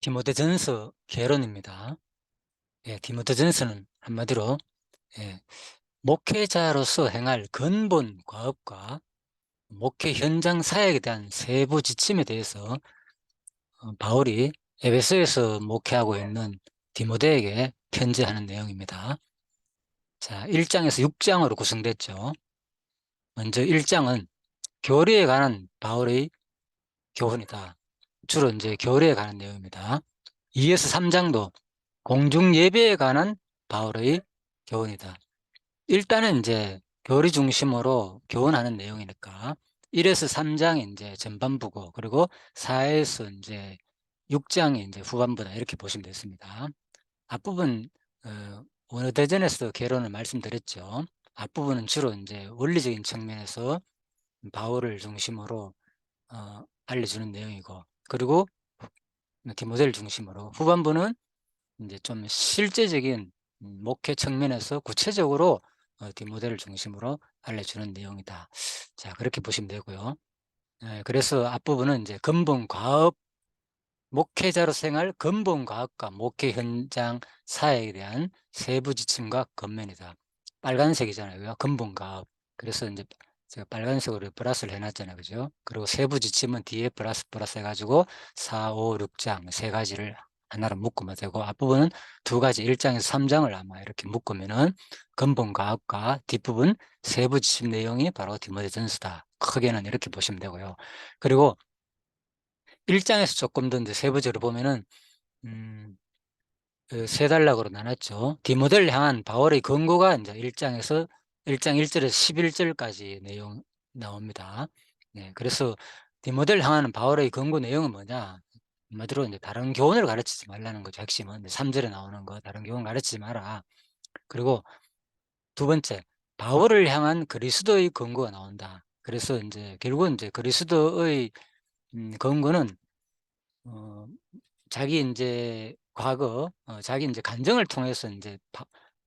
디모데전서 개론입니다. 디모데전서는 한마디로 예, 목회자로서 행할 근본 과업과 목회 현장 사역에 대한 세부 지침에 대해서 바울이 에베소에서 목회하고 있는 디모데에게 편지하는 내용입니다. 자, 1장에서 6장으로 구성됐죠. 먼저 1장은 교리에 관한 바울의 교훈이다. 주로 이제 교리에 관한 내용입니다. 2에서 3장도 공중 예배에 관한 바울의 교훈이다. 일단은 이제 교리 중심으로 교훈하는 내용이니까 1에서 3장이 이제 전반부고, 그리고 4에서 이제 6장이 이제 후반부다, 이렇게 보시면 되겠습니다. 앞부분 원어대전에서 개론을 말씀드렸죠. 앞부분은 주로 이제 원리적인 측면에서 바울을 중심으로 알려주는 내용이고, 그리고 디모데를 중심으로 후반부는 이제 좀 실제적인 목회 측면에서 구체적으로 디모델을 중심으로 알려주는 내용이다. 자, 그렇게 보시면 되고요. 그래서 앞부분은 이제 근본 과업, 목회자로 생활 근본 과업과 목회 현장 사역에 대한 세부 지침과 권면이다. 빨간색이잖아요. 근본 과업. 그래서 이제 제가 빨간색으로 플러스를 해놨잖아요. 그죠? 그리고 세부 지침은 뒤에 플러스 해가지고 4, 5, 6장 세 가지를 하나로 묶으면 되고, 앞부분은 두 가지 1장에서 3장을 아마 이렇게 묶으면은 근본 과업과 뒷부분 세부 지침 내용이 바로 디모데전서다. 크게는 이렇게 보시면 되고요. 그리고 1장에서 조금 더 이제 세부적으로 보면은 그세 단락으로 나눴죠. 디모델을 향한 바울의 권고가 이제 1장에서 1장 1절에서 11절까지 내용 나옵니다. 네, 그래서 디모델을 향하는 바울의 권고 내용은 뭐냐? 한마디로 이제 다른 교훈을 가르치지 말라는 거죠. 핵심은 3절에 나오는 거, 다른 교훈 가르치지 마라. 그리고 두 번째, 바울을 향한 그리스도의 권고가 나온다. 그래서 이제 결국은 이제 그리스도의 권고는 어, 자기 이제 과거, 자기 이제 간증을 통해서 이제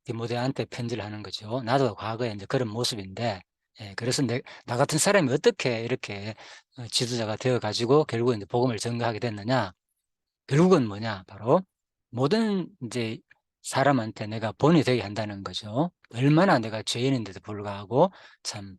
디모데한테 편지를 하는 거죠. 나도 과거에 이제 그런 모습인데, 그래서 나 같은 사람이 어떻게 이렇게 지도자가 되어 가지고 결국 이제 복음을 전가하게 됐느냐? 결국은 뭐냐? 바로 모든 이제 사람한테 내가 본이 되게 한다는 거죠. 얼마나 내가 죄인인데도 불구하고 참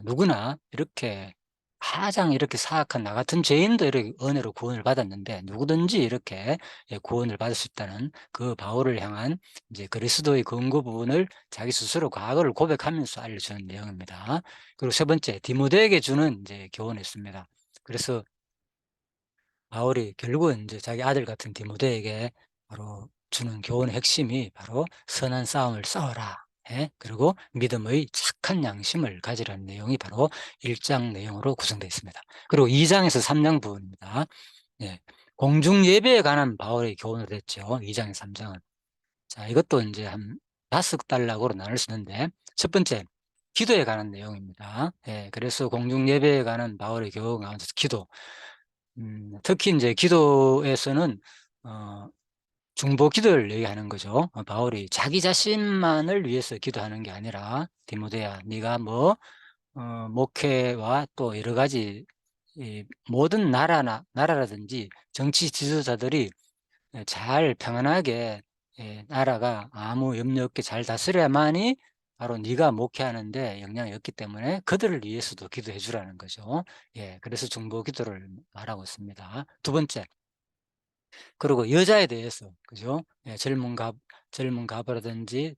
누구나 이렇게 가장 이렇게 사악한 나 같은 죄인도 이렇게 은혜로 구원을 받았는데, 누구든지 이렇게 구원을 받을 수 있다는 그 바울을 향한 이제 그리스도의 근거 부분을 자기 스스로 과거를 고백하면서 알려주는 내용입니다. 그리고 세 번째, 디모데에게 주는 이제 교훈이 있습니다. 그래서 바울이 결국은 이제 자기 아들 같은 디모데에게 바로 주는 교훈의 핵심이 바로 선한 싸움을 싸워라. 그리고 믿음의 착한 양심을 가지라는 내용이 바로 1장 내용으로 구성되어 있습니다. 그리고 2장에서 3장 부분입니다. 예, 공중 예배에 관한 바울의 교훈을 했죠. 2장에서 3장은. 자, 이것도 이제 한 5단락으로 나눌 수 있는데, 첫 번째, 기도에 관한 내용입니다. 그래서 공중 예배에 관한 바울의 교훈 가운데서 기도. 특히 이제 기도에서는 중보 기도를 얘기하는 거죠. 바울이 자기 자신만을 위해서 기도하는 게 아니라, 디모데야, 네가 뭐 목회와 또 여러 가지 이 모든 나라라든지 정치 지도자들이 잘 평안하게, 나라가 아무 염려 없게 잘 다스려야만이 바로 네가 목회하는데 영향이 없기 때문에 그들을 위해서도 기도해 주라는 거죠. 그래서 중보 기도를 말하고 있습니다. 두 번째, 그리고 여자에 대해서, 그죠? 젊은 가부라든지,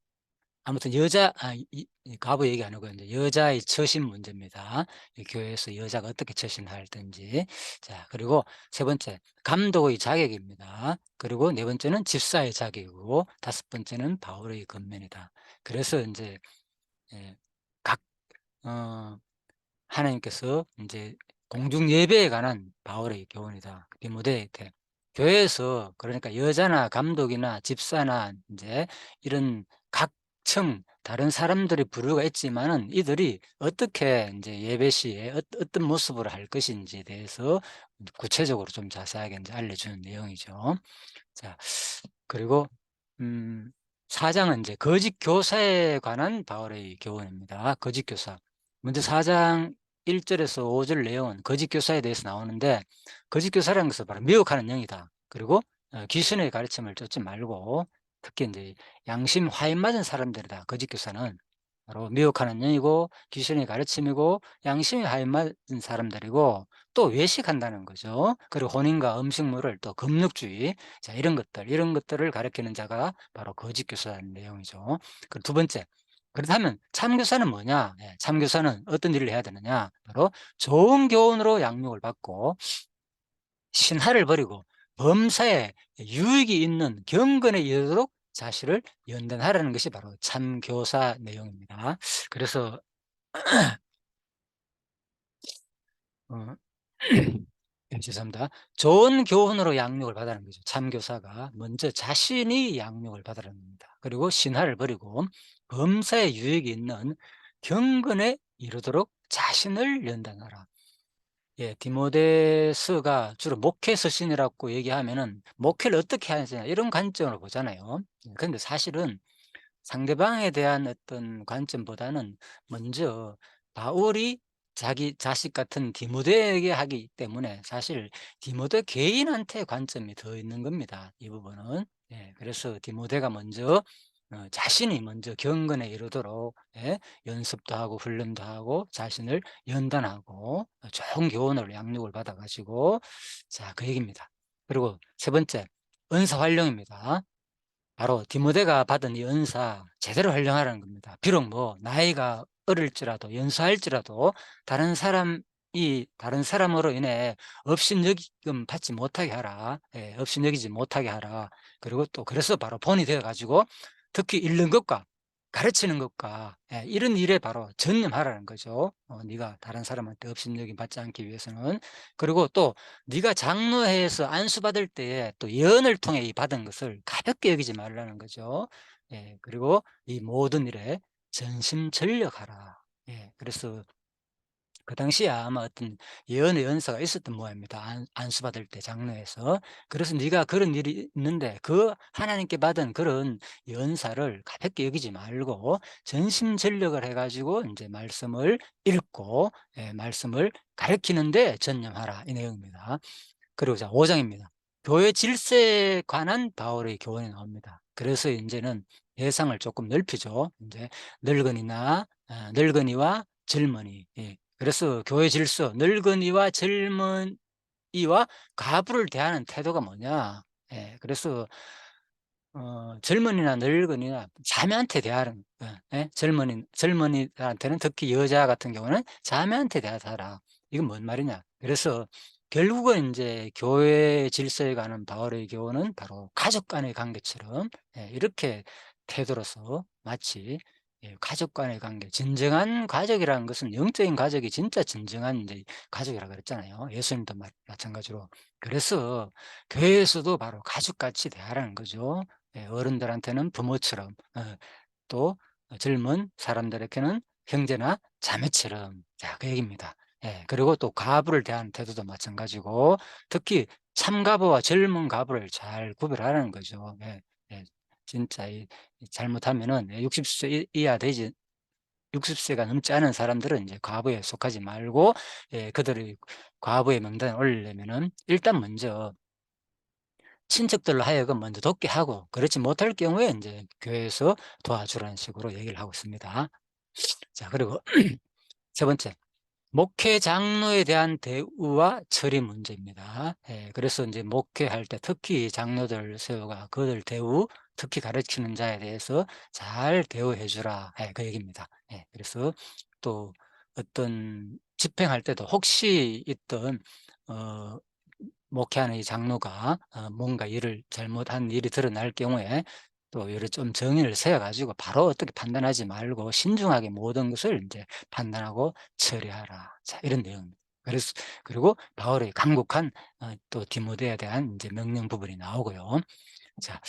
아무튼 이 가부 얘기 안 하고 이제 여자의 처신 문제입니다. 이 교회에서 여자가 어떻게 처신할 든지. 자, 그리고 세 번째, 감독의 자격입니다. 그리고 네 번째는 집사의 자격이고, 다섯 번째는 바울의 권면이다. 그래서 이제 예, 각 하나님께서 이제 공중 예배에 관한 바울의 교훈이다. 디모데한테 교회에서, 그러니까 여자나 감독이나 집사나 이제 이런 각층 다른 사람들의 부류가 있지만은 이들이 어떻게 이제 예배 시에 어떤 모습으로 할 것인지에 대해서 구체적으로 좀 자세하게 이제 알려주는 내용이죠. 자, 그리고 음, 4장은 이제 거짓 교사에 관한 바울의 교훈입니다. 거짓 교사. 먼저 4장 1절에서 5절 내용은 거짓 교사에 대해서 나오는데, 거짓 교사라는 것은 바로 미혹하는 영이다. 그리고 귀신의 가르침을 쫓지 말고, 특히 인제 양심 화인 맞은 사람들이다. 거짓 교사는 바로 미혹하는 영이고 귀신의 가르침이고 양심이 화인 맞은 사람들이고 또 외식한다는 거죠. 그리고 혼인과 음식물을 또 금육주의, 자 이런 것들을 가리키는 자가 바로 거짓 교사라는 내용이죠. 그리고 두 번째, 그렇다면 참교사는 뭐냐? 예, 참교사는 어떤 일을 해야 되느냐? 바로 좋은 교훈으로 양육을 받고 신하를 버리고 범사에 유익이 있는 경건에 이르도록 자신을 연단하라는 것이 바로 참교사 내용입니다. 그래서 어 예, 죄송합니다. 좋은 교훈으로 양육을 받으라는 거죠. 참교사가 먼저 자신이 양육을 받으라는 겁니다. 그리고 신하를 버리고 범사에 유익이 있는 경건에 이르도록 자신을 연단하라. 예, 디모데서가 주로 목회 서신이라고 얘기하면은 목회를 어떻게 하느냐 이런 관점으로 보잖아요. 그런데 사실은 상대방에 대한 어떤 관점보다는 먼저 바울이 자기 자식 같은 디모데에게 하기 때문에 사실 디모데 개인한테 관점이 더 있는 겁니다, 이 부분은. 예, 그래서 디모데가 먼저 자신이 먼저 경건에 이르도록, 예, 연습도 하고 훈련도 하고 자신을 연단하고 좋은 교훈을 양육을 받아 가지고, 자 그 얘기입니다. 그리고 세 번째, 은사 활용입니다. 바로 디모데가 받은 이 은사 제대로 활용하라는 겁니다. 비록 뭐 나이가 어릴지라도 연소할지라도 다른 사람으로 인해 업신여김 받지 못하게 하라. 예, 업신여기지 못하게 하라. 그리고 또 그래서 바로 본이 되어 가지고 특히 읽는 것과 가르치는 것과, 예, 이런 일에 바로 전념하라는 거죠. 네가 다른 사람한테 업신여김 받지 않기 위해서는. 그리고 또 네가 장로회에서 안수받을 때에 또 예언을 통해 이 받은 것을 가볍게 여기지 말라는 거죠. 예, 그리고 이 모든 일에 전심전력하라. 예, 그래서 그 당시에 아마 어떤 예언의 연사가 있었던 모양입니다. 안수받을 때 장로에서. 그래서 네가 그런 일이 있는데 그 하나님께 받은 그런 연사를 가볍게 여기지 말고 전심전력을 해 가지고 인제 말씀을 읽고, 예, 말씀을 가르치는 데 전념하라, 이 내용입니다. 그리고 자 5 장입니다. 교회 질서에 관한 바울의 교훈이 나옵니다. 그래서 인제는 대상을 조금 넓히죠. 인제 늙은이와 젊은이. 예. 그래서 교회 질서, 늙은이와 젊은이와 과부를 대하는 태도가 뭐냐. 예. 그래서 젊은이나 늙은이나 자매한테 대하는, 예, 젊은이들한테는 특히 여자 같은 경우는 자매한테 대하라. 이건 뭔 말이냐. 그래서 결국은 인제 교회 질서에 관한 바울의 교훈은 바로 가족 간의 관계처럼, 예, 이렇게 태도로서 마치, 예, 가족 간의 관계, 진정한 가족이라는 것은 영적인 가족이 진짜 진정한 인제 가족이라 그랬잖아요, 예수님도 마찬가지로. 그래서 교회에서도 바로 가족같이 대하라는 거죠. 예, 어른들한테는 부모처럼, 또 젊은 사람들에게는 형제나 자매처럼. 자 그 얘기입니다. 예, 그리고 또 과부를 대하는 태도도 마찬가지고 특히 참과부와 젊은 과부를 잘 구별하라는 거죠. 예. 예. 진짜 잘못하면은, 예, 60세 이하 되지 60 세가 넘지 않은 사람들은 이제 과부에 속하지 말고, 예, 그들의 과부의 명단에 올리려면은 일단 먼저 친척들로 하여금 먼저 돕게 하고, 그렇지 못할 경우에 인제 교회에서 도와주라는 식으로 얘기를 하고 있습니다. 자 그리고 세 번째, 목회 장로에 대한 대우와 처리 문제입니다. 예, 그래서 인제 목회할 때 특히 장로들 세우가 그들 대우, 특히 가르치는 자에 대해서 잘 대우해 주라. 예, 그 얘기입니다. 예, 그래서 또 어떤 집행할 때도 혹시 있던 어 목회하는 이 장로가 뭔가 일을 잘못한 일이 드러날 경우에 또 이를 좀 정의를 세워 가지고 바로 어떻게 판단하지 말고 신중하게 모든 것을 인제 판단하고 처리하라. 자 이런 내용입니다. 그래서 그리고 바울의 간곡한 또 디모데에 대한 인제 명령 부분이 나오고요. 자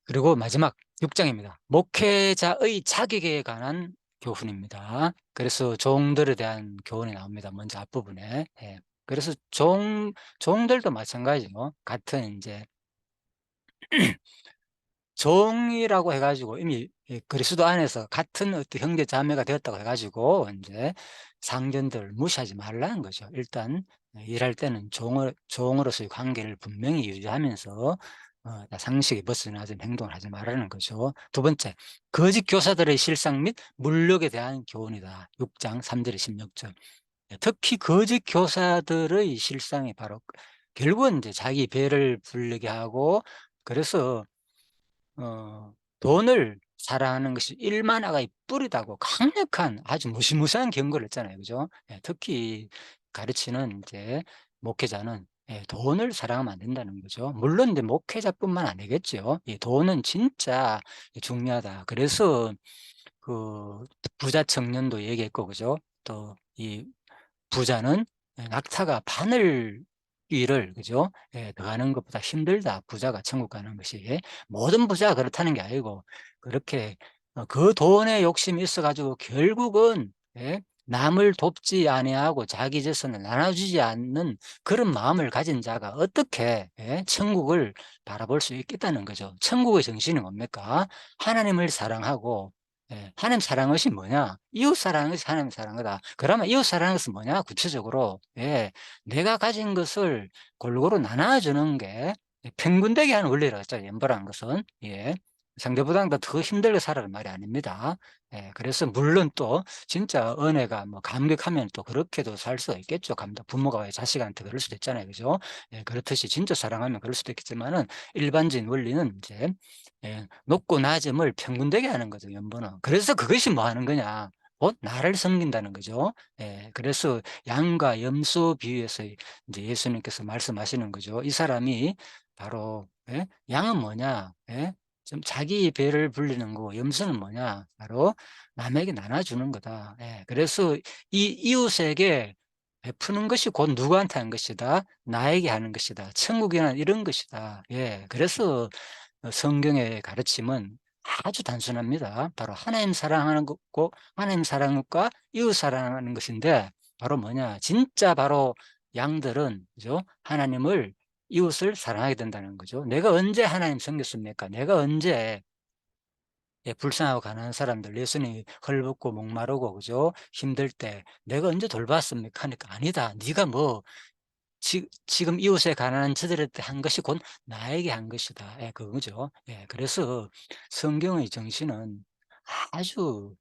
그리고 마지막 6 장입니다. 목회자의 자격에 관한 교훈입니다. 그래서 종들에 대한 교훈이 나옵니다, 먼저 앞부분에. 예. 그래서 종들도 마찬가지죠. 같은 인제 종이라고 해 가지고 이미, 예, 그리스도 안에서 같은 어떤 형제 자매가 되었다고 해 가지고 인제 상전들을 무시하지 말라는 거죠. 일단 일할 때는 종으로서의 관계를 분명히 유지하면서 상식에 벗어나는 행동을 하지 말라는 거죠. 두 번째, 거짓 교사들의 실상 및 물욕에 대한 교훈이다. 6장 3 절에 16절. 특히 거짓 교사들의 실상이 바로 결국은 이제 자기 배를 불리게 하고, 그래서 돈을 사랑하는 것이 일만화의 뿌리다고 강력한 아주 무시무시한 경고를 했잖아요. 그죠? 예, 특히 가르치는 이제 목회자는 돈을 사랑하면 안 된다는 거죠. 물론 이제 목회자뿐만 아니겠죠. 이 돈은 진짜 중요하다. 그래서 그 부자 청년도 얘기했고, 그죠? 또 이 부자는 낙타가 바늘 그죠? 더 가는 것보다 힘들다. 부자가 천국 가는 것이. 모든 부자가 그렇다는 게 아니고, 그렇게 그 돈에 욕심이 있어 가지고 결국은 남을 돕지 아니하고 자기 재산을 나눠주지 않는 그런 마음을 가진 자가 어떻게 천국을 바라볼 수 있겠다는 거죠. 천국의 정신이 뭡니까? 하나님을 사랑하고, 하나님 사랑하는 것이 뭐냐? 이웃 사랑하는 것이 하나님 사랑하는 거다. 그러면 이웃 사랑하는 것은 뭐냐? 구체적으로 내가 가진 것을 골고루 나눠주는 게 평균되게 하는 원리라고 했죠. 연보라는 것은. 상대보다 더 힘들게 살아라는 말이 아닙니다. 그래서 물론 또 진짜 은혜가 뭐 감격하면 또 그렇게도 살 수가 있겠죠. 부모가 왜 자식한테 그럴 수도 있잖아요. 그죠? 그렇듯이 진짜 사랑하면 그럴 수도 있겠지만은, 일반적인 원리는 이제 높고 낮음을 평균되게 하는 거죠, 연보는. 그래서 그것이 뭐 하는 거냐? 곧 나를 섬긴다는 거죠. 그래서 양과 염소 비유에서 이제 예수님께서 말씀하시는 거죠. 이 사람이 바로 양은 뭐냐? 좀 자기 배를 불리는 거고, 염소는 뭐냐? 바로 남에게 나눠주는 거다. 그래서 이 이웃에게 베푸는 것이 곧 누구한테 하는 것이다? 나에게 하는 것이다. 천국이란 이런 것이다. 그래서 성경의 가르침은 아주 단순합니다. 바로 하나님 사랑하는 것고, 하나님 사랑과 이웃 사랑하는 것인데, 바로 뭐냐? 진짜 바로 양들은, 그죠? 하나님을, 이웃을 사랑하게 된다는 거죠. 내가 언제 하나님 섬겼습니까? 내가 언제 불쌍하고 가난한 사람들, 예수님이 헐벗고 목마르고, 그죠? 힘들 때 내가 언제 돌봤습니까? 하니까 아니다. 네가 뭐 지금 이웃에 가난한 저들한테 한 것이 곧 나에게 한 것이다. 그거죠. 그래서 성경의 정신은 아주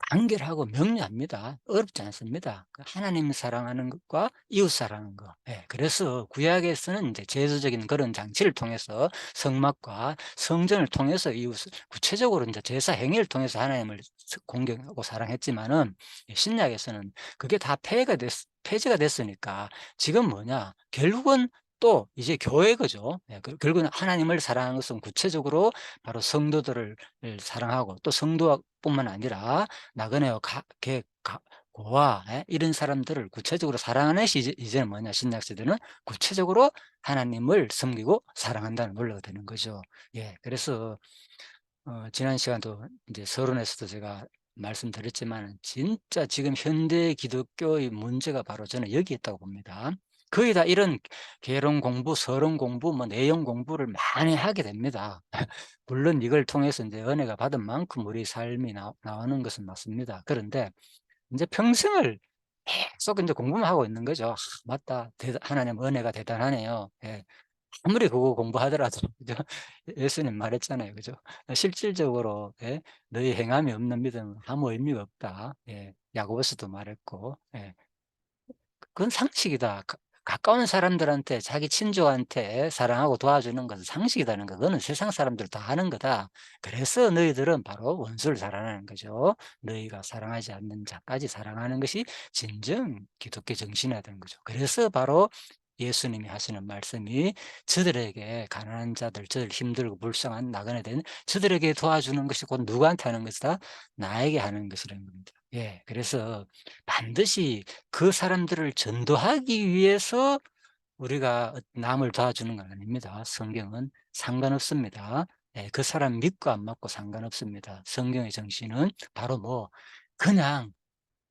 간결하고 명료합니다. 어렵지 않습니다. 하나님 사랑하는 것과 이웃 사랑하는 것. 그래서 구약에서는 이제 제도적인 그런 장치를 통해서 성막과 성전을 통해서 이웃을 구체적으로 이제 제사 행위를 통해서 하나님을 공경하고 사랑했지만은, 신약에서는 그게 다 폐지가 됐으니까 지금 뭐냐? 결국은 또 이제 교회거죠. 결국은 하나님을 사랑하는 것은 구체적으로 바로 성도들을 사랑하고, 또 성도뿐만 아니라 나그네와 고아 이런 사람들을 구체적으로 사랑하는 것이 이제는 뭐냐, 신약 시대는 구체적으로 하나님을 섬기고 사랑한다는 논리가 되는 거죠. 그래서 지난 시간도 이제 서론에서도 제가 말씀드렸지만, 진짜 지금 현대 기독교의 문제가 바로 저는 여기 있다고 봅니다. 거의 다 이런 개론 공부, 서론 공부, 뭐 내용 공부를 많이 하게 됩니다. 물론 이걸 통해서 이제 은혜가 받은 만큼 우리 삶이 나오는 것은 맞습니다. 그런데 이제 평생을 계속 이제 공부만 하고 있는 거죠. 맞다. 하나님 은혜가 대단하네요. 아무리 그거 공부하더라도 그죠? 예수님 말했잖아요. 그죠? 실질적으로 너희 행함이 없는 믿음은 아무 의미가 없다. 야고보서도 말했고. 그건 상식이다. 가까운 사람들한테, 자기 친족한테 사랑하고 도와주는 것은 상식이다는 거. 그거는 세상 사람들 다 하는 거다. 그래서 너희들은 바로 원수를 사랑하는 거죠. 너희가 사랑하지 않는 자까지 사랑하는 것이 진정 기독교 정신이야 되는 거죠. 그래서 바로 예수님이 하시는 말씀이, 저들에게, 가난한 자들, 저들 힘들고 불쌍한 나그네 된 저들에게 도와주는 것이 곧 누구한테 하는 것이다? 나에게 하는 것이라는 겁니다. 그래서 반드시 그 사람들을 전도하기 위해서 우리가 남을 도와주는 건 아닙니다. 성경은 상관없습니다. 그 사람 믿고 안 믿고 상관없습니다. 성경의 정신은 바로 그냥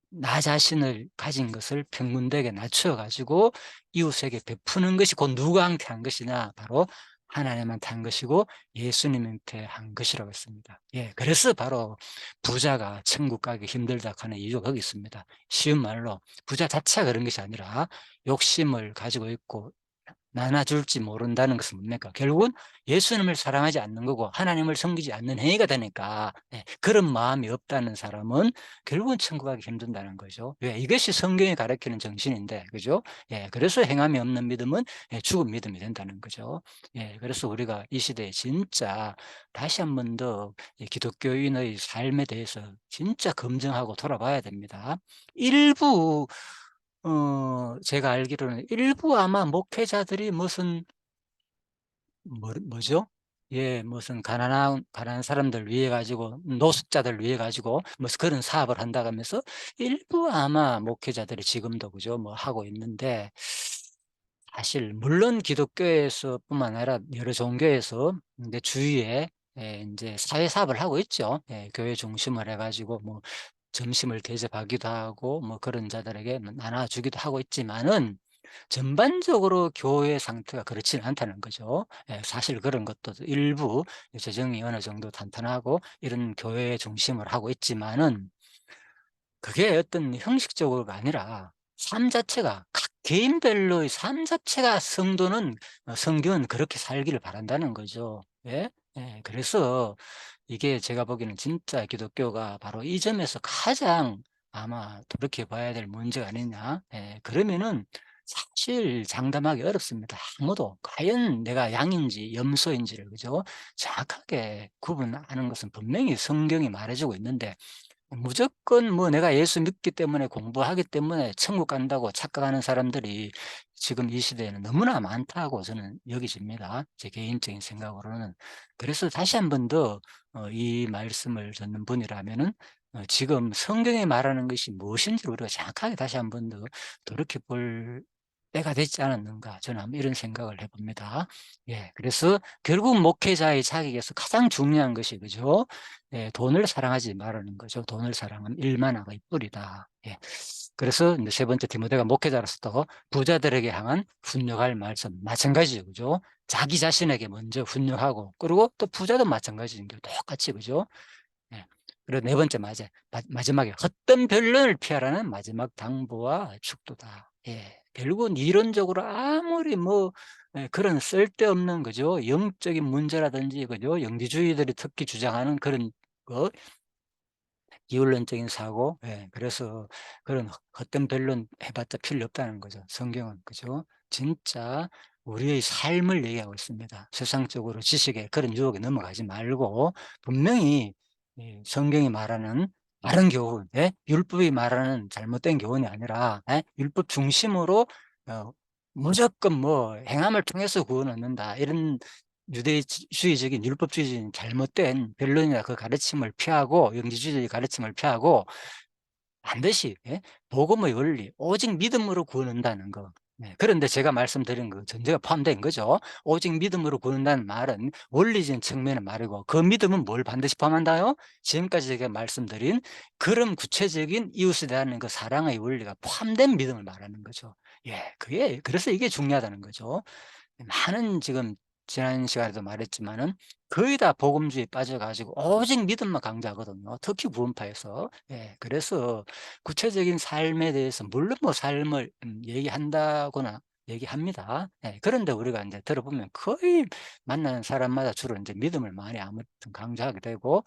나 자신을 가진 것을 평균되게 낮춰 가지고 이웃에게 베푸는 것이 곧 누구한테 한 것이냐? 바로 하나님한테 한 것이고 예수님한테 한 것이라고 했습니다. 예, 그래서 바로 부자가 천국 가기 힘들다 하는 이유가 거기 있습니다. 쉬운 말로 부자 자체가 그런 것이 아니라 욕심을 가지고 있고 나눠줄지 모른다는 것은 뭡니까? 결국은 예수님을 사랑하지 않는 거고 하나님을 섬기지 않는 행위가 되니까, 예, 그런 마음이 없다는 사람은 결국은 천국 가기 힘든다는 거죠. 왜? 이것이 성경이 가르치는 정신인데, 그죠? 예, 그래서 행함이 없는 믿음은, 예, 죽은 믿음이 된다는 거죠. 예, 그래서 우리가 이 시대에 진짜 다시 한 번 더 기독교인의 삶에 대해서 진짜 검증하고 돌아봐야 됩니다. 일부 제가 알기로는 일부 아마 목회자들이 무슨 뭐죠? 예, 무슨 가난한 사람들 위해 가지고 노숙자들 위해 가지고 무슨 그런 사업을 한다고 하면서 일부 아마 목회자들이 지금도 그죠? 뭐 하고 있는데, 사실 물론 기독교에서뿐만 아니라 여러 종교에서 인제 주위에, 예, 인제 사회 사업을 하고 있죠. 예, 교회 중심을 해 가지고 뭐 점심을 대접하기도 하고 뭐 그런 자들에게 뭐 나눠 주기도 하고 있지만은 전반적으로 교회 상태가 그렇지는 않다는 거죠. 예, 사실 그런 것도 일부 재정이 어느 정도 탄탄하고 이런 교회 중심을 하고 있지만은 그게 어떤 형식적으로가 아니라 삶 자체가 각 개인별로의 삶 자체가 성도는 성경은 그렇게 살기를 바란다는 거죠. 예? 예. 그래서 이게 제가 보기에는 진짜 기독교가 바로 이 점에서 가장 아마 돌이켜 봐야 될 문제가 아니냐. 예. 그러면은 사실 장담하기 어렵습니다. 아무도 과연 내가 양인지 염소인지를, 그죠? 정확하게 구분하는 것은 분명히 성경이 말해 주고 있는데, 무조건 뭐 내가 예수 믿기 때문에 공부하기 때문에 천국 간다고 착각하는 사람들이 지금 이 시대에는 너무나 많다고 저는 여겨집니다. 제 개인적인 생각으로는. 그래서 다시 한 번 더 이 말씀을 듣는 분이라면은 지금 성경에 말하는 것이 무엇인지를 우리가 정확하게 다시 한 번 더 돌이켜 볼 때가 되지 않았는가, 저는 한번 이런 생각을 해 봅니다. 예. 그래서 결국 목회자의 자격에서 가장 중요한 것이, 그죠? 예, 돈을 사랑하지 말라는 거죠. 돈을 사랑하면 일만 악의 뿌리다. 예. 그래서 인제 세 번째, 디모데가 목회자로서 부자들에게 향한 훈육할 말씀 마찬가지죠. 그죠? 자기 자신에게 먼저 훈육하고, 그리고 또 부자도 마찬가지인 게 똑같이, 그죠? 예. 그리고 네 번째, 마지막에 헛된 변론을 피하라는 마지막 당부와 축도다. 예. 결국은 이론적으로 아무리 뭐 그런 쓸데없는, 그죠, 영적인 문제라든지, 그죠, 영지주의들이 특히 주장하는 그런 거, 이원론적인 사고, 예, 그래서 그런 헛된 변론 해 봤자 필요 없다는 거죠, 성경은. 그죠? 진짜 우리의 삶을 얘기하고 있습니다. 세상적으로 지식에 그런 유혹에 넘어가지 말고 분명히 이 성경이 말하는 바른 교훈, 예? 율법이 말하는 잘못된 교훈이 아니라, 예? 율법 중심으로 어 무조건 뭐 행함을 통해서 구원 얻는다, 이런 유대주의적인 율법주의적인 잘못된 변론이나 그 가르침을 피하고 영지주의적인 가르침을 피하고 반드시, 예, 복음의 원리 오직 믿음으로 구원한다는 거. 네. 그런데 제가 말씀드린 그 전제가 포함된 거죠. 오직 믿음으로 구원한다는 말은 원리적인 측면의 말이고, 그 믿음은 뭘 반드시 포함한다요? 지금까지 제가 말씀드린 그런 구체적인 이웃에 대한 그 사랑의 원리가 포함된 믿음을 말하는 거죠. 예. 그게 그래서 이게 중요하다는 거죠. 많은 지금 지난 시간에도 말했지만은 거의 다 복음주의에 빠져 가지고 오직 믿음만 강조하거든요, 특히 구원파에서. 예. 그래서 구체적인 삶에 대해서 물론 뭐 삶을 얘기한다거나 얘기합니다. 예. 그런데 우리가 인제 들어보면 거의 만나는 사람마다 주로 인제 믿음을 많이 아무튼 강조하게 되고,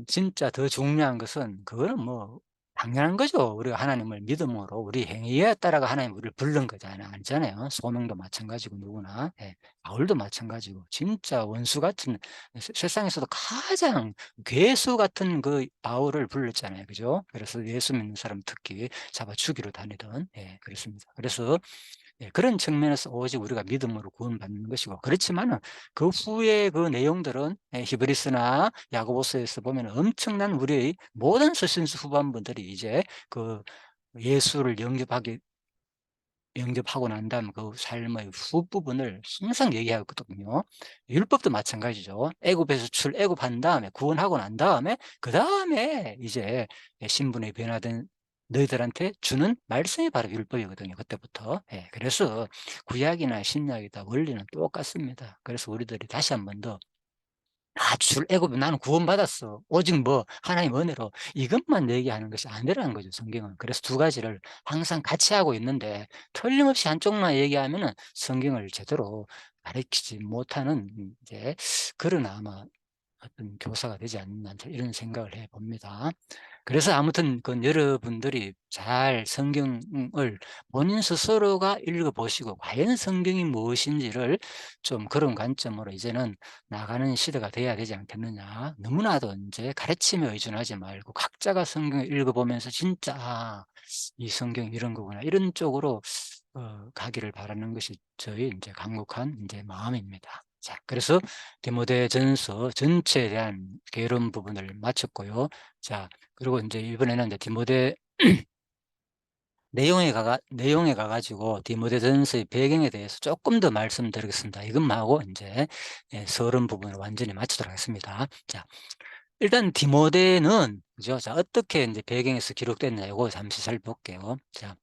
진짜 더 중요한 것은 그거는 뭐 당연한 거죠. 우리가 하나님을 믿음으로 우리 행위에 따라가 하나님 우리를 부른 거잖아요. 아니잖아요. 소명도 마찬가지고 누구나. 예. 바울도 마찬가지고 진짜 원수 같은, 세상에서도 가장 괴수 같은 그 바울을 불렀잖아요. 그죠? 그래서 예수 믿는 사람 특히 잡아 죽이러 다니던, 예, 그렇습니다. 그래서 예, 그런 측면에서 오직 우리가 믿음으로 구원받는 것이고, 그렇지만은 그 후에 그 내용들은, 예, 히브리서나 야고보서에서 보면 엄청난 우리의 모든 서신서 후반부들이 이제 그 예수를 영접하고 난 다음 그 삶의 후부분을 항상 얘기하거든요. 율법도 마찬가지죠. 애굽에서 애굽한 다음에 구원하고 난 다음에 그다음에 이제 신분이 변화된 너희들한테 주는 말씀이 바로 율법이거든요, 그때부터. 예, 그래서 구약이나 신약이다 원리는 똑같습니다. 그래서 우리들이 다시 한 번 더 출애굽 나는 구원받았어. 오직 뭐 하나님 은혜로 이것만 얘기하는 것이 아니라는 거죠, 성경은. 그래서 두 가지를 항상 같이 하고 있는데 틀림없이 한쪽만 얘기하면은 성경을 제대로 가르치지 못하는 이제 그런 아마 어떤 교사가 되지 않나 이런 생각을 해 봅니다. 그래서 아무튼 그 여러분들이 잘 성경을 본인 스스로가 읽어 보시고 과연 성경이 무엇인지를 좀 그런 관점으로 이제는 나가는 시대가 돼야 되지 않겠느냐. 너무나도 이제 가르침에 의존하지 말고 각자가 성경을 읽어 보면서 진짜 '아 이 성경이 이런 거구나.' 이런 쪽으로 가기를 바라는 것이 저희 이제 간곡한 이제 마음입니다. 자, 그래서 디모데전서 전체에 대한 개론 부분을 마쳤고요. 자, 그리고 이제 이번에는 이제 디모데 내용에 가 가지고 디모데전서의 배경에 대해서 조금 더 말씀드리겠습니다. 이것만 하고 인제 서론 부분을 완전히 마치도록 하겠습니다. 자, 일단 디모데는 그죠? 자, 어떻게 인제 배경에서 기록됐나 요거 잠시 살펴볼게요. 자,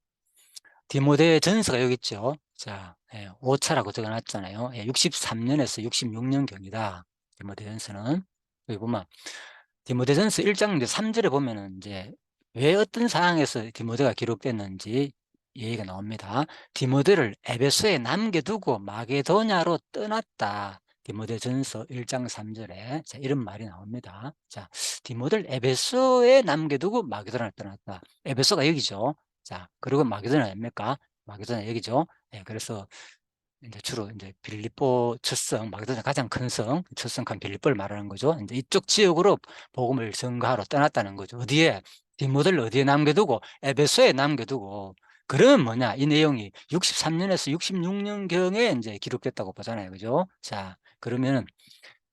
디모데전서가 여기 있죠. 자, 5차라고 적어 놨잖아요. 63년에서 66년경이다. 디모데전서는. 여기 보면 디모데전서 1장 이제 3 절에 보면은 인제 왜 어떤 상황에서 디모데가 기록됐는지 얘기가 나옵니다. "디모데를 에베소에 남겨 두고 마게도냐로 떠났다." 디모데전서 1장 3 절에 자 이런 말이 나옵니다. 자, 디모데를 에베소에 남겨 두고 마게도냐로 떠났다. 에베소가 여기죠. 자, 그리고 마게도냐 아닙니까? 마게도냐 여기죠. 예, 그래서 인제 주로 인제 빌립보 첫성 마게도냐 가장 큰 성, 첫성한 빌립보를 말하는 거죠. 인제 이쪽 지역으로 복음을 전가하러 떠났다는 거죠. 어디에? 디모데를 어디에 남겨 두고? 에베소에 남겨 두고. 그러면 뭐냐? 이 내용이 63년에서 66년경에 인제 기록됐다고 보잖아요. 그죠? 자, 그러면은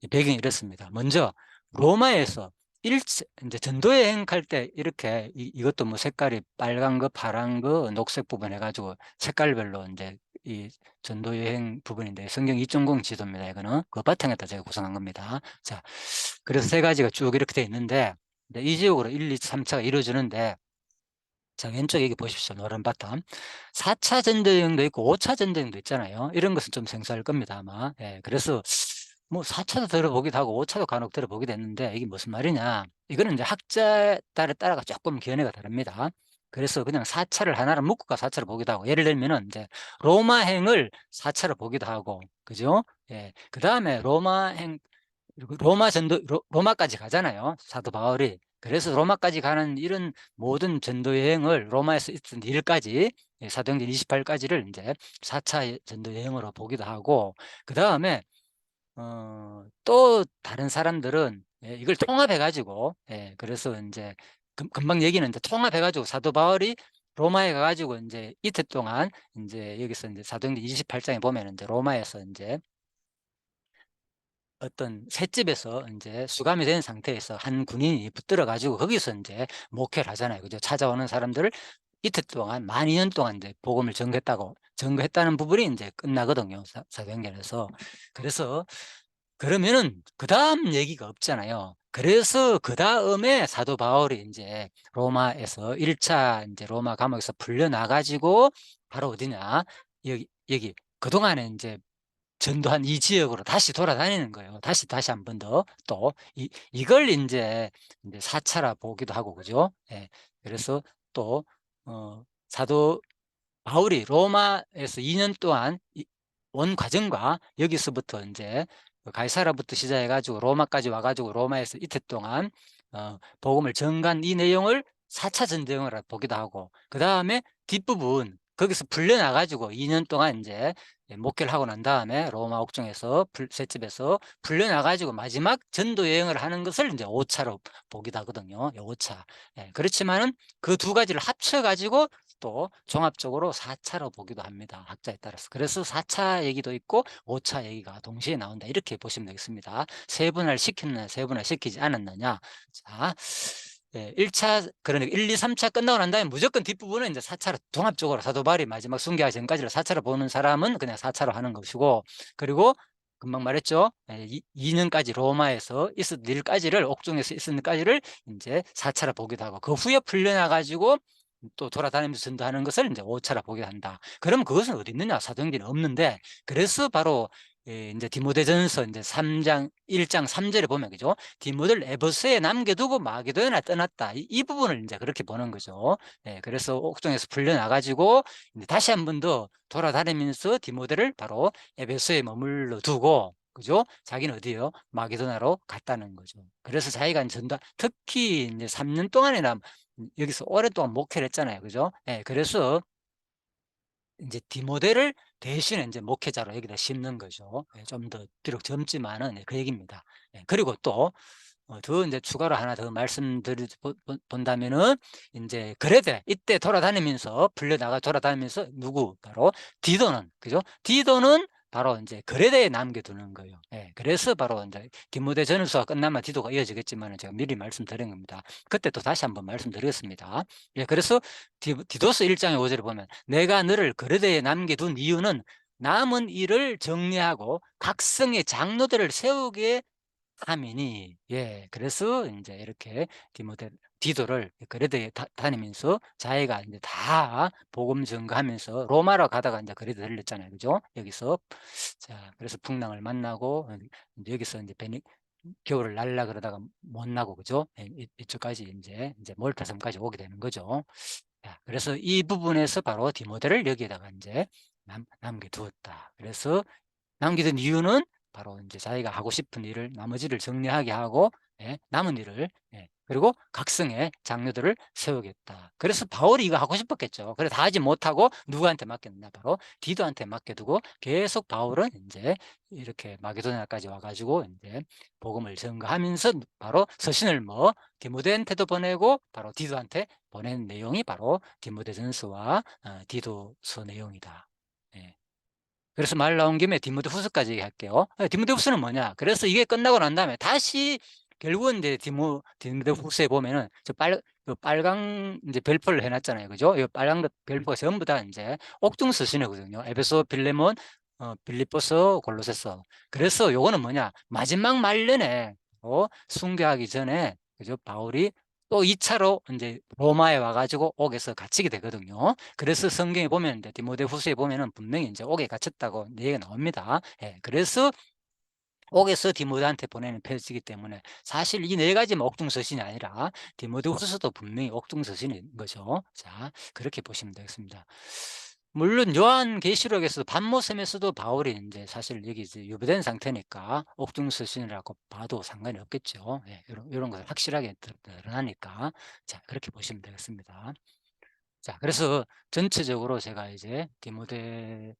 이 배경이 이렇습니다. 먼저 로마에서 일제 인제 전도 여행할 때 이렇게 이것도 뭐 색깔이 빨간 거, 파란 거, 녹색 부분 해 가지고 색깔별로 인제 이 전도 여행 부분인데 성경 2.0 지도입니다 이거는. 그 바탕에다 제가 구성한 겁니다. 자, 그래서 세 가지가 쭉 이렇게 돼 있는데 이 지역으로 1, 2, 3 차가 이루어지는데 자, 왼쪽에 여기 보십시오. 노란 바탕. 4차 전도여행도 있고 5차 전도여행도 있잖아요. 이런 것은 좀 생소할 겁니다 아마. 예, 그래서 뭐 4 차도 들어보기도 하고 5 차도 간혹 들어보기도 했는데 이게 무슨 말이냐. 이거는 이제 학자에 따라가 조금 견해가 다릅니다. 그래서 그냥 4 차를 하나를 묶고 가 4 차를 보기도 하고 예를 들면은 이제 로마행을 4 차로 보기도 하고 그죠? 예. 그다음에 로마행 그리고 로마까지 가잖아요, 사도 바울이. 그래서 로마까지 가는 이런 모든 전도 여행을 로마에서 있었던 일까지 사도행전 28 까지를 인제 4차 전도 여행으로 보기도 하고 그다음에 또 다른 사람들은 이걸 통합해 가지고 그래서 인제 금방 얘기는 인제 통합해 가지고 사도 바울이 로마에 가 가지고 인제 이틀 동안 인제 여기서 인제 사도행전 28 장에 보면은 인제 로마에서 인제 어떤 셋집에서 인제 수감이 된 상태에서 한 군인이 붙들어 가지고 거기서 인제 목회를 하잖아요. 그죠? 찾아오는 사람들을 이틀 동안 12,000년 동안 인제 복음을 전거했다는 부분이 인제 끝나거든요, 사도행전에서. 그래서 그러면은 그다음 얘기가 없잖아요. 그래서 그다음에 사도 바울이 인제 로마에서 1차 인제 로마 감옥에서 풀려나 가지고 바로 어디냐 여기 그동안에 인제 전도한 이 지역으로 다시 돌아다니는 거예요. 다시 한 번 더 또 이걸 인제 4 차라 보기도 하고 그죠? 예. 그래서 또 사도 바울이 로마에서 2년 동안 온 과정과 여기서부터 인제 가이사라부터 시작해 가지고 로마까지 와 가지고 로마에서 이틀 동안 복음을 전가한 이 내용을 4차 전쟁을 보기도 하고 그다음에 뒷부분 거기서 풀려나 가지고 2년 동안 인제 목회를 하고 난 다음에 로마 옥중에서 셋집에서 풀려나 가지고 마지막 전도 여행을 하는 것을 인제 5 차로 보기도 하거든요, 요 5 차. 예, 그렇지만은 그 두 가지를 합쳐 가지고 또 종합적으로 4 차로 보기도 합니다, 학자에 따라서. 그래서 4차 얘기도 있고 5차 얘기가 동시에 나온다 이렇게 보시면 되겠습니다. 세분화를 시켰느냐 세분화를 시키지 않았느냐. 자, 1 차 그러니까 1, 2, 3차 끝나고 난 다음에 무조건 뒷부분은 인제 4 차로 종합적으로 사도 바울이 마지막 순교하기 전까지를 4 차로 보는 사람은 그냥 4 차로 하는 것이고 그리고 금방 말했죠. 이 2 년까지 로마에서 있었던 일까지를 옥중에서 있었던 일까지를 인제 4 차로 보기도 하고 그 후에 풀려나 가지고 또 돌아다니면서 전도하는 것을 이제 오차라 보게 한다. 그러면 그것은 어디 있느냐? 사도행전에 없는데, 그래서 바로 이제 디모데전서 이제 3장 1장 3절에 보면, 그죠? 디모데를 에베소에 남겨두고 마게도냐에 떠났다. 이 부분을 이제 그렇게 보는 거죠. 예, 그래서 옥중에서 풀려나가지고 이제 다시 한 번 더 돌아다니면서 디모데를 바로 에베소에 머물러 두고, 그죠? 자기는 어디요? 마게도나로 갔다는 거죠. 그래서 자기가 전도, 특히 이제 3년 동안이나 여기서 오랫동안 목회를 했잖아요. 그죠? 예, 그래서 이제 디모데를 대신에 이제 목회자로 여기다 심는 거죠. 예, 좀 더 비록 젊지만은 그 얘기입니다. 예, 그리고 또 더 이제 추가로 하나 더 말씀드리 본다면은 이제 그레데 이때 돌아다니면서 풀려나가 돌아다니면서 누구 바로 디도는, 그죠? 디도는 바로 이제 그레데에 남겨두는 거예요. 예, 그래서 바로 이제 디모데 전후서가 끝나면 디도가 이어지겠지만 제가 미리 말씀드린 겁니다. 그때 또 다시 한번 말씀드리겠습니다. 예, 그래서 디도서 1장의 5절에 보면 내가 너를 그레데에 남겨둔 이유는 남은 일을 정리하고 각성의 장로들을 세우게 하민이, 예, 그래서 이제 이렇게 디도를 그레드에 다니면서 자기가 이제 다 복음 전가하면서 로마로 가다가 이제 그레드 들렸잖아요. 그죠? 여기서. 자, 그래서 풍랑을 만나고, 여기서 이제 겨울을 날라 그러다가 못 나고, 그죠? 예, 이쪽까지 이제 몰타 섬까지 오게 되는 거죠. 자, 그래서 이 부분에서 바로 디모데를 여기에다가 이제 남겨두었다. 그래서 남기던 이유는 바로 이제 자기가 하고 싶은 일을 나머지를 정리하게 하고, 예, 남은 일을, 예, 그리고 각성의 장로들을 세우겠다. 그래서 바울이 이거 하고 싶었겠죠. 그래서 다 하지 못하고 누구한테 맡겼나? 바로 디도한테 맡겨두고 계속 바울은 이제 이렇게 마게도냐까지 와가지고 이제 복음을 전가하면서 바로 서신을 디모데한테도 보내고 바로 디도한테 보낸 내용이 바로 디모데전서와 디도서 내용이다. 예. 그래서 말 나온 김에 디모데후서까지 얘기할게요. 디모데후서는 뭐냐? 그래서 이게 끝나고 난 다음에 다시 결국은 이제 디모데후서에 보면은 빨강 이제 별표를 해놨잖아요, 그죠? 이 빨강 별표가 전부 다 이제 옥중 서신이거든요. 에베소, 빌레몬, 빌립보서, 골로새서. 그래서 요거는 뭐냐? 마지막 말년에 순교하기 전에, 그죠? 바울이 또 2차로 이제 로마에 와가지고 옥에서 갇히게 되거든요. 그래서 성경에 보면 이제 디모데후서에 보면은 분명히 이제 옥에 갇혔다고 얘기가 나옵니다. 예, 그래서 옥에서 디모데한테 보내는 편지이기 때문에 사실 이 네 가지 옥중서신이 아니라 디모데후서도 분명히 옥중서신인 거죠. 자, 그렇게 보시면 되겠습니다. 물론 요한계시록에서도 반모섬에서도 바울이 이제 사실 여기 이제 유배된 상태니까 옥중서신이라고 봐도 상관이 없겠죠. 예, 이런 것을 확실하게 드러나니까 자, 그렇게 보시면 되겠습니다. 자, 그래서 전체적으로 제가 이제 디모데서의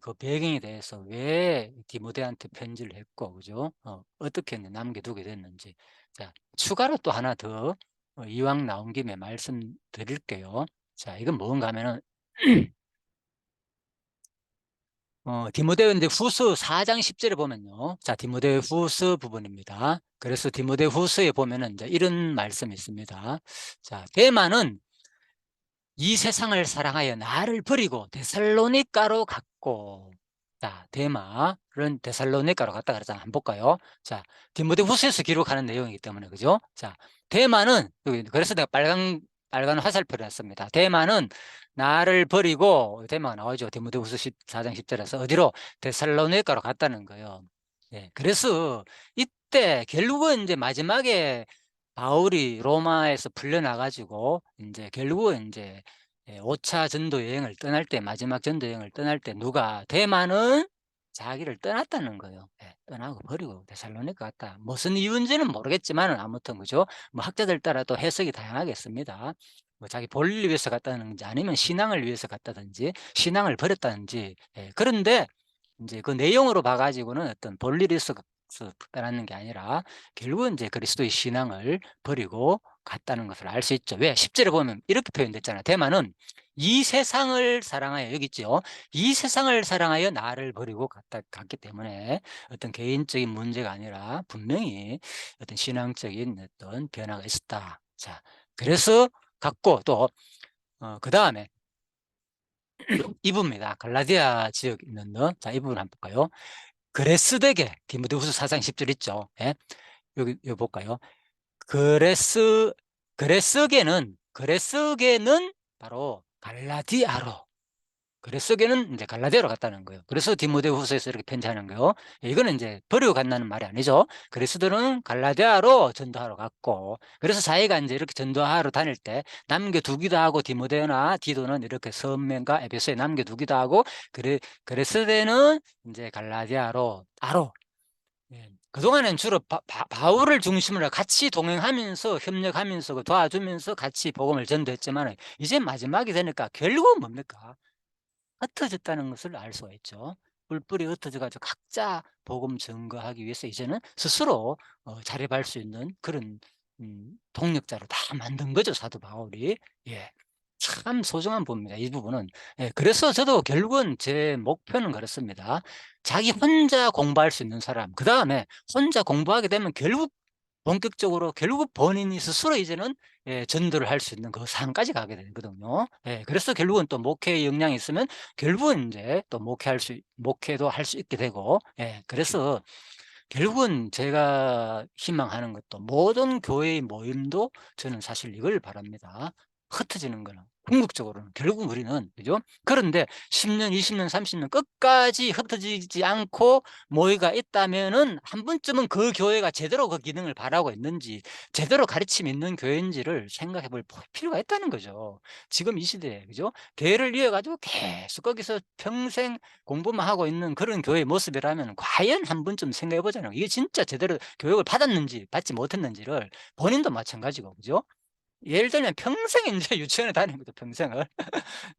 그 배경에 대해서 왜 디모데한테 편지를 했고, 그죠? 어떻게 남겨두게 됐는지. 자, 추가로 또 하나 더 이왕 나온 김에 말씀드릴게요. 자, 이건 뭔가 하면은 디모데 이제 후서 4장 10절에 보면요. 자, 디모데 후서 부분입니다. 그래서 디모데 후서에 보면은 이제 이런 말씀이 있습니다. 자, 대만은 이 세상을 사랑하여 나를 버리고 데살로니가로 갔고, 자, 데마는 데살로니가로 갔다 그랬잖아. 한번 볼까요? 자, 디모데후서에서 기록하는 내용이기 때문에, 그죠? 자, 데마는 그래서 내가 빨간 화살표를 했습니다. 데마는 나를 버리고, 데마가 나오죠. 디모데후서 4장 10절에서 어디로? 데살로니가로 갔다는 거예요. 예, 그래서 이때 결국은 이제 마지막에 바울이 로마에서 풀려나가지고 이제 결국은 이제 5차 전도 여행을 떠날 때, 마지막 전도 여행을 떠날 때 누가 대만은 자기를 떠났다는 거예요. 예, 떠나고 버리고 데살로니가 갔다. 무슨 이유인지는 모르겠지만 아무튼 그죠? 뭐 학자들 따라 또 해석이 다양하겠습니다. 뭐 자기 볼일 위해서 갔다든지 아니면 신앙을 위해서 갔다든지 신앙을 버렸다든지. 예, 그런데 이제 그 내용으로 봐가지고는 어떤 볼일 위해서 떠나는 게 아니라 결국은 이제 그리스도의 신앙을 버리고 갔다는 것을 알 수 있죠. 왜? 10절에 보면 이렇게 표현됐잖아요. 대만은 이 세상을 사랑하여, 여기 있죠. 이 세상을 사랑하여 나를 버리고 갔기 때문에 어떤 개인적인 문제가 아니라 분명히 어떤 신앙적인 어떤 변화가 있었다. 자, 그래서 갔고 또, 그 다음에 이부입니다. 갈라디아 지역에 있는 자, 이 부분 한번 볼까요? 그레스되게 디모데후서 4장 10절 있죠. 예? 여기 볼까요? 그레스게는 그레스게는 바로 갈라디아로, 그레스게는 이제 갈라디아로 갔다는 거예요. 그래서 디모데후서에서 이렇게 편지하는 거예요. 이거는 이제 버리고 간다는 말이 아니죠. 그리스도는 갈라디아로 전도하러 갔고, 그래서 자기가 이제 이렇게 전도하러 다닐 때 남겨두기도 하고, 디모데나 디도는 이렇게 서면과 에베소에 남겨두기도 하고, 그레스데는 이제 갈라디아로 따로. 예. 그동안은 주로 바울을 중심으로 같이 동행하면서 협력하면서 도와주면서 같이 복음을 전도했지만, 이제 마지막이 되니까 결국은 뭡니까? 흩어졌다는 것을 알 수가 있죠. 뿔뿔이 흩어져 가지고 각자 복음 증거하기 위해서 이제는 스스로 자립할 수 있는 그런 동력자로 다 만든 거죠, 사도 바울이. 예. 참 소중한 부분입니다, 이 부분은. 예, 그래서 저도 결국은 제 목표는 그렇습니다. 자기 혼자 공부할 수 있는 사람, 그다음에 혼자 공부하게 되면 결국 본격적으로 결국 본인이 스스로 이제는 전도를 할 수 있는 그 상까지 가게 되거든요. 예, 그래서 결국은 또 목회의 역량이 있으면 결국은 인제 또 목회도 할 수 있게 되고, 예, 그래서 결국은 제가 희망하는 것도 모든 교회의 모임도 저는 사실 이걸 바랍니다. 흩어지는 거는 궁극적으로는 결국 우리는, 그죠? 그런데 10 년, 20 년, 30년 끝까지 흩어지지 않고 모이가 있다면은 한 번쯤은 그 교회가 제대로 그 기능을 발하고 있는지, 제대로 가르침이 있는 교회인지를 생각해 볼 필요가 있다는 거죠. 지금 이 시대에, 그죠? 대를 이어 가지고 계속 거기서 평생 공부만 하고 있는 그런 교회의 모습이라면 과연 한 번쯤 생각해 보자는 거예요. 이게 진짜 제대로 교육을 받았는지 받지 못했는지를. 본인도 마찬가지고, 그죠? 예를 들면 평생 인제 유치원에 다니는 거죠, 평생을.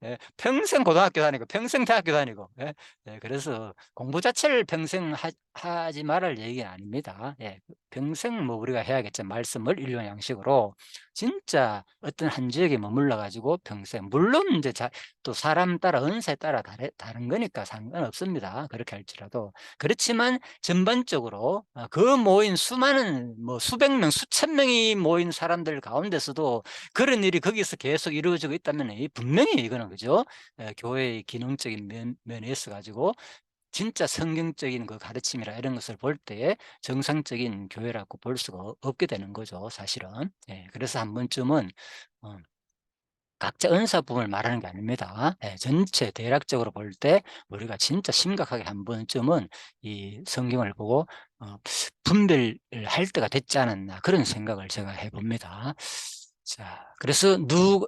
예. 평생 고등학교 다니고 평생 대학교 다니고, 예. 예, 그래서 공부 자체를 평생 하지 말을 얘기는 아닙니다. 예. 평생 뭐 우리가 해야겠죠. 말씀을 일용 양식으로 진짜 어떤 한 지역에 머물러 가지고 평생, 물론 인제 또 사람 따라 은사에 따라 다른 거니까 상관없습니다, 그렇게 할지라도. 그렇지만 전반적으로 그 모인 수많은 뭐 수백 명, 수천 명이 모인 사람들 가운데서도 그런 일이 거기서 계속 이루어지고 있다면 이 분명히 이거는, 그죠? 교회의 기능적인 면에 있어 가지고 진짜 성경적인 그 가르침이라 이런 것을 볼 때에 정상적인 교회라고 볼 수가 없게 되는 거죠, 사실은. 예. 그래서 한 번쯤은 어 각자 은사 부분을 말하는 게 아닙니다. 예. 전체 대략적으로 볼 때 우리가 진짜 심각하게 한 번쯤은 이 성경을 보고 어 '분별을 할 때가 됐지 않았나.' 그런 생각을 제가 해 봅니다. 자, 그래서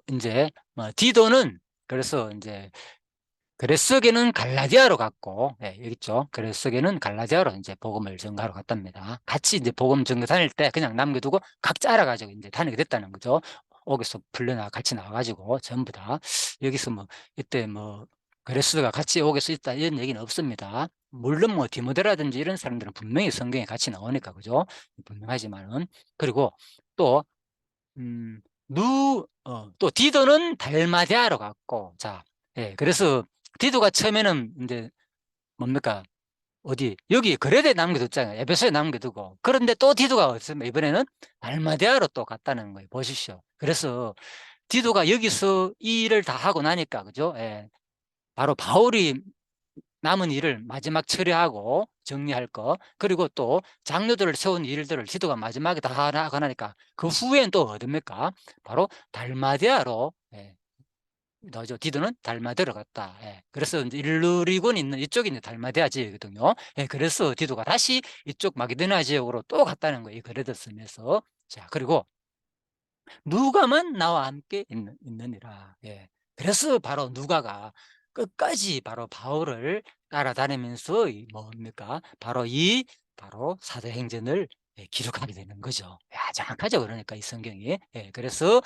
인제 디도는, 그래서 인제 그레스게는 갈라디아로 갔고, 예, 여기 있죠. 그레스게는 갈라디아로 인제 복음을 전가하러 갔답니다. 같이 인제 복음 전거 다닐 때 그냥 남겨 두고 각자 알아 가지고 인제 다니게 됐다는 거죠. 옥에서 같이 나와 가지고 전부 다. 여기서 뭐 이때 뭐 그레스가 같이 옥에서 있다 이런 얘기는 없습니다. 물론 뭐 디모데라든지 이런 사람들은 분명히 성경에 같이 나오니까, 그죠? 분명하지만은. 그리고 또 또 디도는 달마디아로 갔고, 자, 예, 그래서 디도가 처음에는 인제 뭡니까? 어디 여기 거레대에 남겨뒀잖아요. 에베소에 남겨두고. 그런데 또 디도가 어디서 이번에는 달마디아로 또 갔다는 거예요. 보십시오. 그래서 디도가 여기서 이 일을 다 하고 나니까, 그죠? 예. 바로 바울이 남은 일을 마지막 처리하고 정리할 거, 그리고 또 장로들을 세운 일들을 디도가 마지막에 다 하고 나니까 그 후에는 또 어딥니까? 바로 달마디아로, 예, 너죠. 디도는 달마디아로 갔다. 예. 그래서 인제 일루리곤 있는 이쪽이 이제 달마디아 지역이거든요. 예, 그래서 디도가 다시 이쪽 마게도냐 지역으로 또 갔다는 거예요, 이 거레드 섬에서. 자, 그리고 누가만 나와 함께 있느니라. 예. 그래서 바로 누가가 끝까지 바로 바울을 따라다니면서 이 뭡니까? 바로 사도행전을 기록하게 되는 거죠. 야, 정확하죠. 그러니까 이 성경이. 예. 그래서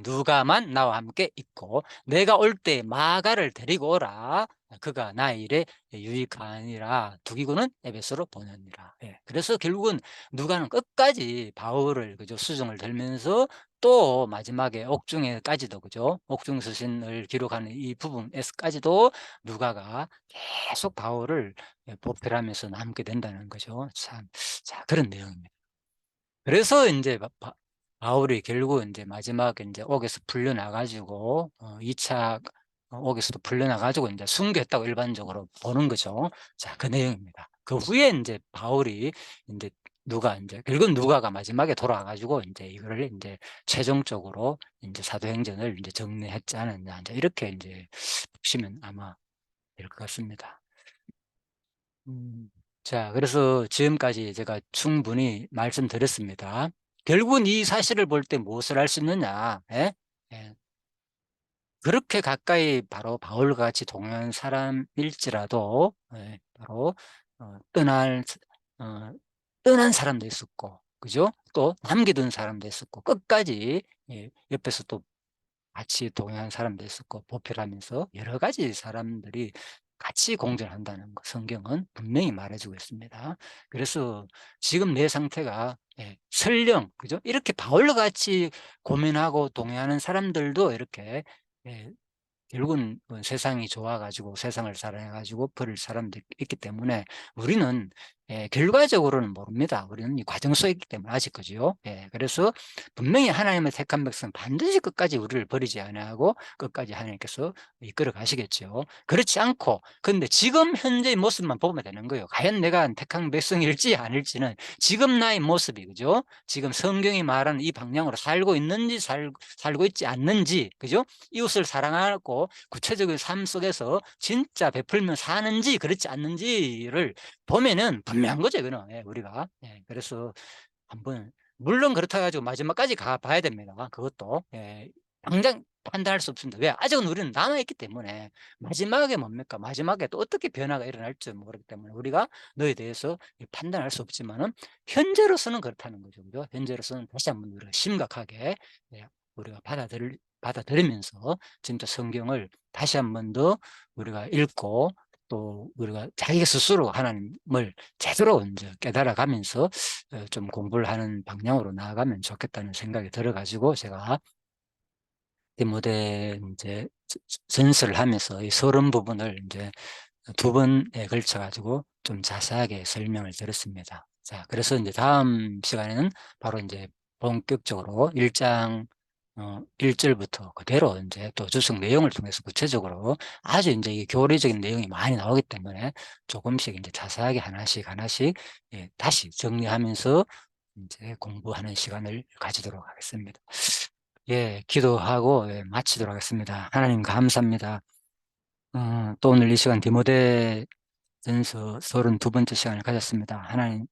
누가만 나와 함께 있고 내가 올 때 마가를 데리고 오라. 그가 나의 일에 유익하니라. 두기고는 에베소로 보내니라. 예. 그래서 결국은 누가는 끝까지 바울을, 그죠, 수종을 들면서 또 마지막에 옥중에까지도, 그죠, 옥중 서신을 기록하는 이 부분에서까지도 누가가 계속 바울을 보필하면서 남게 된다는 거죠. 참, 자, 그런 내용입니다. 그래서 인제 바울이 결국 인제 마지막에 인제 옥에서 풀려나 가지고 2 차 옥에서도 풀려나 가지고 인제 순교했다고 일반적으로 보는 거죠. 자, 그 내용입니다. 그 후에 인제 바울이 인제 누가 인제 결국은 누가가 마지막에 돌아와 가지고 인제 이거를 인제 최종적으로 인제 사도행전을 인제 정리했지 않았냐, 인제 이렇게 인제 보시면 아마 될 것 같습니다. 음. 자, 그래서 지금까지 제가 충분히 말씀드렸습니다. 결국은 이 사실을 볼 때 무엇을 알 수 있느냐? 예? 예. 그렇게 가까이 바로 바울과 같이 동행한 사람일지라도 바로 떠날 어 떠난 사람도 있었고, 그죠? 또 남겨둔 사람도 있었고, 끝까지 옆에서 또 같이 동행한 사람도 있었고, 보필하면서 여러 가지 사람들이 같이 공존한다는 거 성경은 분명히 말해 주고 있습니다. 그래서 지금 내 상태가 설령, 그죠? 이렇게 바울과 같이 고민하고 동행하는 사람들도 이렇게 예 결국은 세상이 좋아 가지고 세상을 사랑해 가지고 버릴 사람도 있기 때문에 우리는 결과적으로는 모릅니다. 우리는 이 과정 속에 있기 때문에 아직, 그지요? 그래서 분명히 하나님의 택한 백성은 반드시 끝까지 우리를 버리지 아니하고 끝까지 하나님께서 이끌어 가시겠죠. 그렇지 않고 근데 지금 현재의 모습만 보면 되는 거예요. 과연 내가 택한 백성일지 아닐지는 지금 나의 모습이, 그죠? 지금 성경이 말하는 이 방향으로 살고 있는지 살고 있지 않는지, 그죠? 이웃을 사랑하고 구체적인 삶 속에서 진짜 베풀며 사는지 그렇지 않는지를 보면은 분명한 거죠, 이거는. 우리가. 그래서 한번 물론 그렇다 해 가지고 마지막까지 가 봐야 됩니다, 그것도. 당장 판단할 수 없습니다. 왜? 아직은 우리는 남아 있기 때문에. 마지막에 뭡니까? 마지막에 또 어떻게 변화가 일어날지 모르기 때문에 우리가 너에 대해서 판단할 수 없지만은 현재로서는 그렇다는 거죠. 그죠? 현재로서는 다시 한번 우리가 심각하게 우리가 받아들이면서 진짜 성경을 다시 한번 더 우리가 읽고 또 우리가 자기 스스로 하나님을 제대로 인제 깨달아 가면서 좀 공부를 하는 방향으로 나아가면 좋겠다는 생각이 들어 가지고 제가 디모데 인제 전설을 하면서 이 서론 부분을 인제 두 번에 걸쳐 가지고 좀 자세하게 설명을 드렸습니다. 자, 그래서 인제 다음 시간에는 바로 인제 본격적으로 1장 1 절부터 그대로 인제 또 주석 내용을 통해서 구체적으로 아주 인제 이 교리적인 내용이 많이 나오기 때문에 조금씩 인제 자세하게 하나씩, 하나씩 다시 정리하면서 인제 공부하는 시간을 가지도록 하겠습니다. 기도하고 마치도록 하겠습니다. 하나님 감사합니다. 또 오늘 이 시간 디모데전서 32번째 시간을 가졌습니다. 하나님,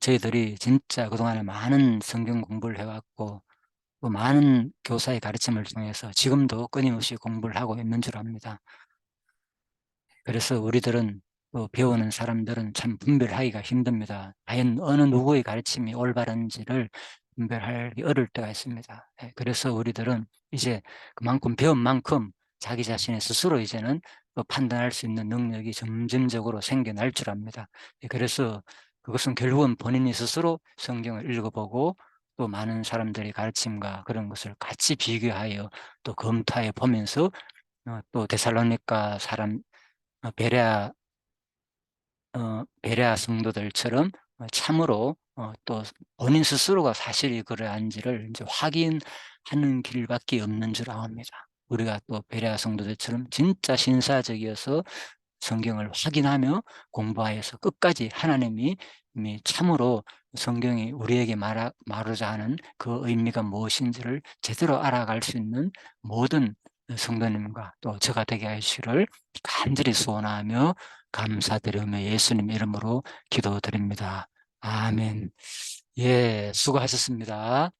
저희들이 진짜 그동안에 많은 성경 공부를 해 왔고 또 많은 교사의 가르침을 통해서 지금도 끊임없이 공부를 하고 있는 줄 압니다. 그래서 우리들은 또 배우는 사람들은 참 분별하기가 힘듭니다. 과연 어느 누구의 가르침이 올바른지를 분별하기 어려울 때가 있습니다. 그래서 우리들은 이제 그만큼 배운 만큼 자기 자신의 스스로 이제는 또 판단할 수 있는 능력이 점점적으로 생겨날 줄 압니다. 그래서 그것은 결국은 본인이 스스로 성경을 읽어보고 또 많은 사람들의 가르침과 그런 것을 같이 비교하여 또 검토해 보면서 또 데살로니가 사람 베레아 베레아 성도들처럼 참으로 또 본인 스스로가 사실이 그러한지를 인제 확인하는 길밖에 없는 줄 압니다. 우리가 또 베레아 성도들처럼 진짜 신사적이어서 성경을 확인하며 공부하여서 끝까지 하나님이 이미 참으로 성경이 우리에게 말하고자 하는 그 의미가 무엇인지를 제대로 알아갈 수 있는 모든 성도님과 또 저가 되게 하시기를 간절히 소원하며 감사드리며 예수님 이름으로 기도드립니다. 아멘. 수고하셨습니다.